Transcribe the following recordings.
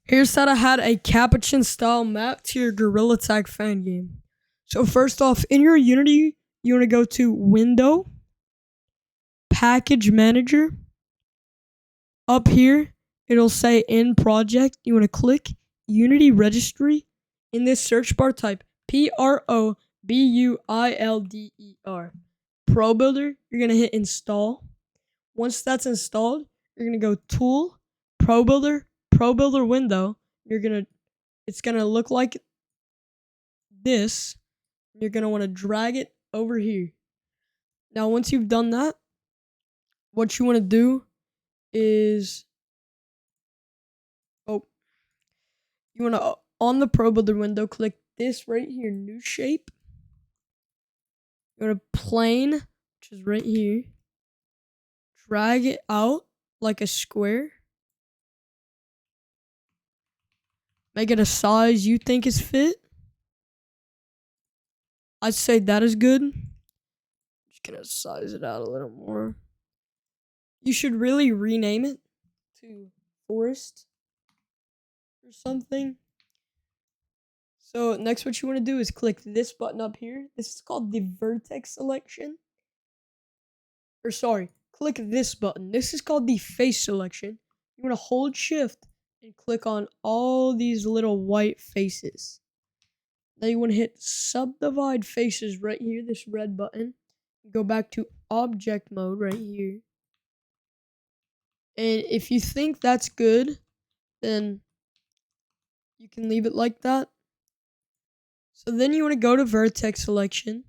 Here's how to add a Capuchin style map to your Gorilla Tag fan game. So first off, in your Unity, you want to go to Window, Package Manager. Up here, it'll say In Project. You want to click Unity Registry. In this search bar, type PROBUILDER. Pro Builder, you're going to hit Install. Once that's installed, you're going to go Tool, Pro Builder window. It's going to look like this. You're going to want to drag it over here. Now, once you've done that, what you want to do is, you want to, on the Pro Builder window, click this right here, New Shape. You want to Plane, which is right here. Drag it out like a square. Make it a size you think is fit. I'd say that is good. Just gonna size it out a little more. You should really rename it to Forest or something. So next, what you want to do is click this button up here. This is called the vertex selection. Or sorry, click this button. This is called the face selection. You want to hold shift and click on all these little white faces. Now you want to hit subdivide faces right here, this red button. Go back to object mode right here. And if you think that's good, then you can leave it like that. So then you want to go to vertex selection,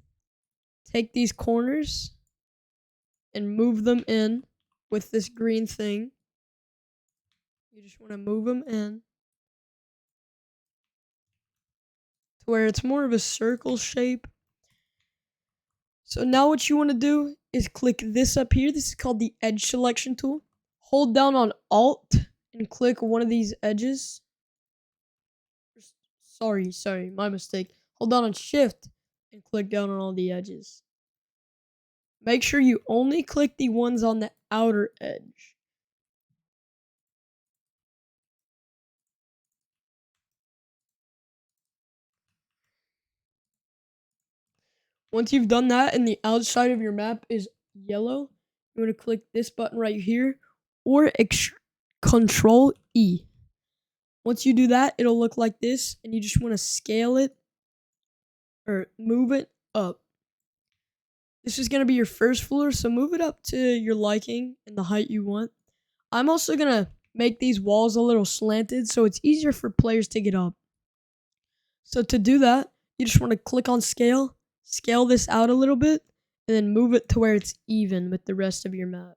take these corners and move them in with this green thing. You just want to move them in to where it's more of a circle shape. So now what you want to do is click this up here. This is called the edge selection tool. Hold down on Alt and click one of these edges. Sorry, my mistake. Hold down on Shift and click down on all the edges. Make sure you only click the ones on the outer edge. Once you've done that and the outside of your map is yellow, you want to click this button right here or Control E. Once you do that, it'll look like this, and you just want to scale it or move it up. This is going to be your first floor, so move it up to your liking and the height you want. I'm also going to make these walls a little slanted so it's easier for players to get up. So to do that, you just want to click on scale this out a little bit, and then move it to where it's even with the rest of your map.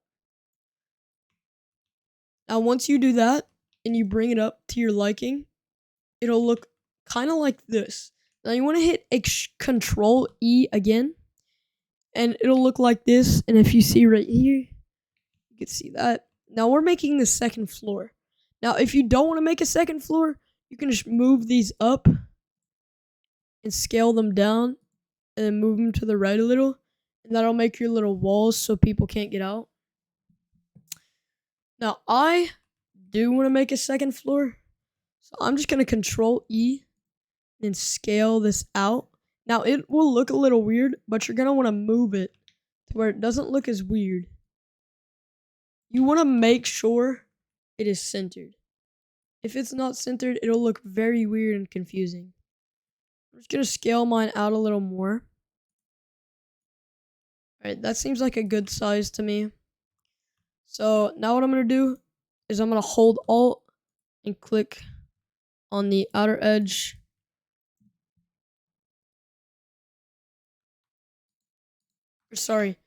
Now once you do that, and you bring it up to your liking, it'll look kind of like this. Now you want to hit Control E again, and it'll look like this. And if you see right here, you can see that. Now we're making the second floor. Now if you don't want to make a second floor, you can just move these up and scale them down, and then move them to the right a little, and that'll make your little walls so people can't get out. Now I do want to make a second floor, so I'm just going to Control E and scale this out. Now it will look a little weird, but you're going to want to move it to where it doesn't look as weird. You want to make sure it is centered. If it's not centered, it'll look very weird and confusing. I'm just going to scale mine out a little more. Alright, that seems like a good size to me. So now what I'm going to do is I'm going to hold Alt and click on the outer edge. Or sorry,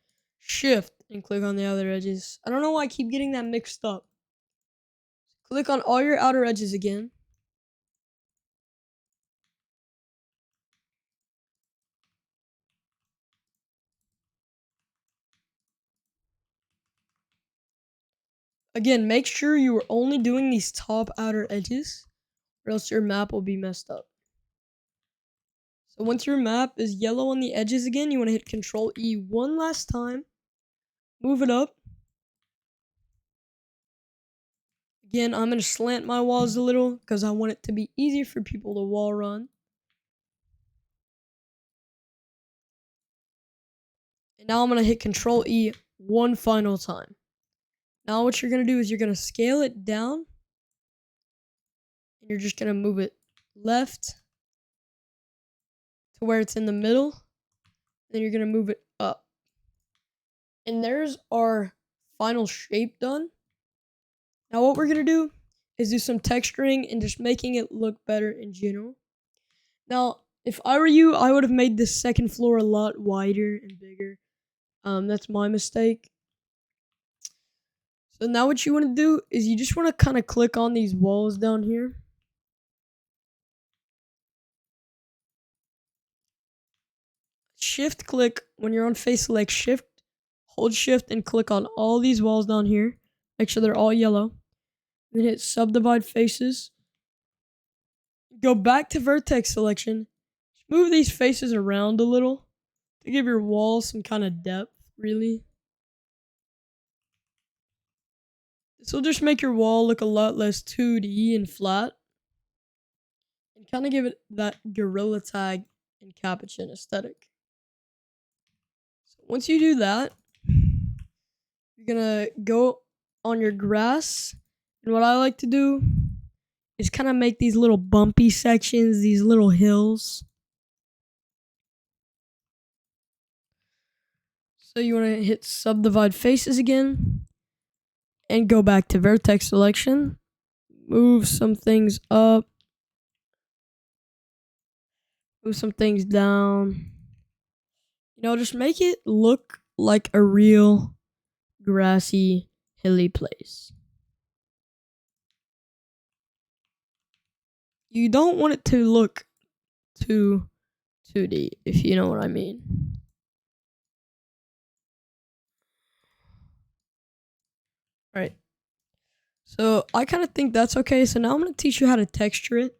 Shift and click on the outer edges. I don't know why I keep getting that mixed up. Click on all your outer edges again. Again, make sure you are only doing these top outer edges, or else your map will be messed up. So once your map is yellow on the edges again, you want to hit Control E one last time. Move it up. Again, I'm going to slant my walls a little because I want it to be easier for people to wall run. And now I'm going to hit Control E one final time. Now what you're going to do is you're going to scale it down. And you're just going to move it left to where it's in the middle. Then you're going to move it up. And there's our final shape done. Now what we're going to do is do some texturing and just making it look better in general. Now, if I were you, I would have made this second floor a lot wider and bigger. That's my mistake. So now what you want to do is you just want to kind of click on these walls down here. Shift click when you're on face select, shift, hold shift and click on all these walls down here. Make sure they're all yellow. Then hit subdivide faces. Go back to vertex selection. Move these faces around a little to give your wall some kind of depth, really. This will just make your wall look a lot less 2D and flat. And kind of give it that gorilla tag and Capuchin aesthetic. So once you do that, you're going to go on your grass. And what I like to do is kind of make these little bumpy sections, these little hills. So you want to hit subdivide faces again. And go back to vertex selection. Move some things up. Move some things down. You know, just make it look like a real grassy, hilly place. You don't want it to look too 2D, if you know what I mean. Alright. So I kind of think that's okay. So now I'm going to teach you how to texture it.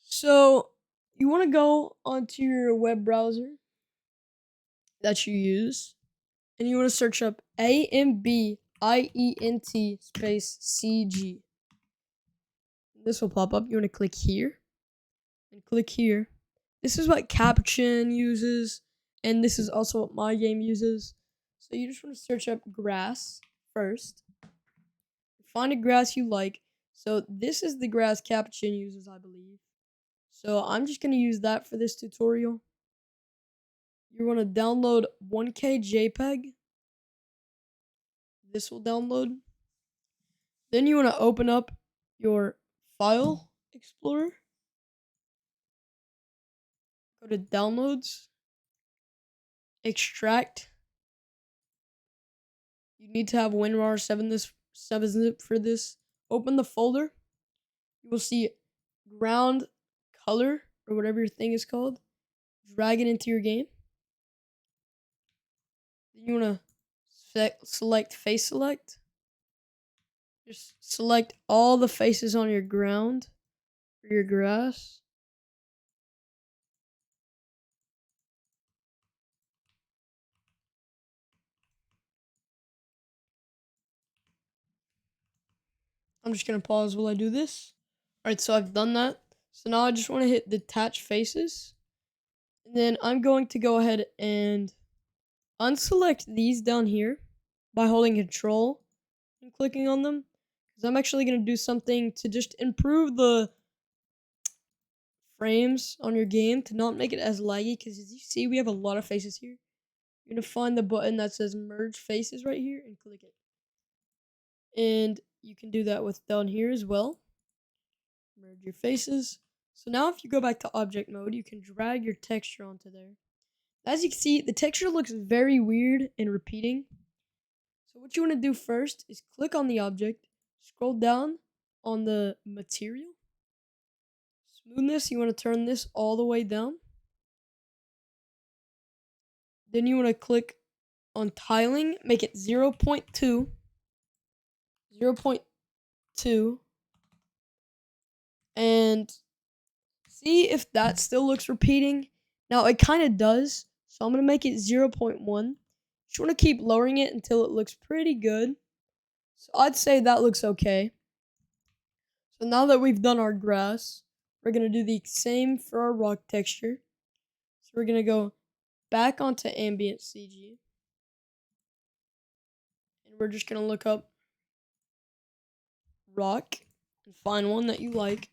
So you want to go onto your web browser that you use. And you want to search up AMBIENT space CG. This will pop up. You want to click here. And click here. This is what Capuchin uses. And this is also what my game uses. So you just want to search up grass first. Find a grass you like. So this is the grass Capuchin uses, I believe. So I'm just going to use that for this tutorial. You want to download 1K JPEG. This will download. Then you want to open up your file explorer. Go to downloads. Extract. You need to have WinRAR 7 for this. Open the folder. You will see ground color or whatever your thing is called. Drag it into your game. Then you want to select face select. Just select all the faces on your ground or your grass. I'm just going to pause while I do this. Alright, so I've done that. So now I just want to hit detach faces. And then I'm going to go ahead and unselect these down here by holding Control and clicking on them. Because I'm actually going to do something to just improve the frames on your game to not make it as laggy. Because as you see, we have a lot of faces here. You're going to find the button that says Merge Faces right here and click it. And you can do that with down here as well. Merge your faces. So now if you go back to object mode, you can drag your texture onto there. As you can see, the texture looks very weird and repeating. So what you want to do first is click on the object, scroll down on the material. Smoothness, you want to turn this all the way down. Then you want to click on tiling, make it 0.2. 0.2. And see if that still looks repeating. Now it kind of does. So I'm going to make it 0.1. Just want to keep lowering it until it looks pretty good. So I'd say that looks okay. So now that we've done our grass, we're going to do the same for our rock texture. So we're going to go back onto ambient CG. And we're just going to look up rock and find one that you like.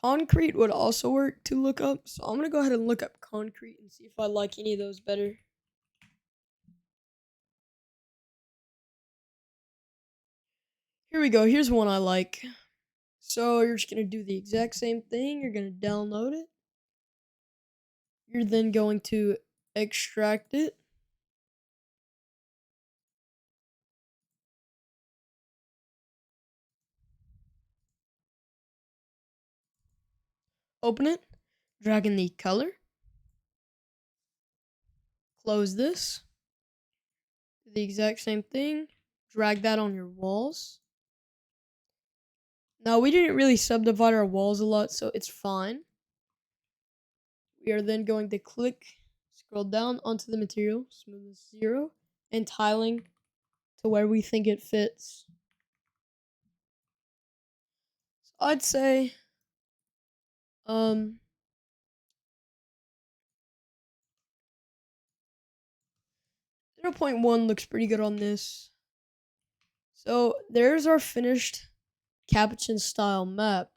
Concrete would also work to look up. So I'm going to go ahead and look up concrete and see if I like any of those better. Here we go. Here's one I like. So you're just going to do the exact same thing. You're going to download it. You're then going to extract it. Open it. Drag in the color. Close this. Do the exact same thing. Drag that on your walls. Now, we didn't really subdivide our walls a lot, so it's fine. We are then going to scroll down onto the material, smoothness 0, and tiling to where we think it fits. So I'd say, 0.1 looks pretty good on this. So there's our finished Capuchin style map.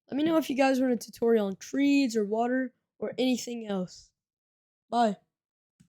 Let me know if you guys want a tutorial on trees or water or anything else. Bye.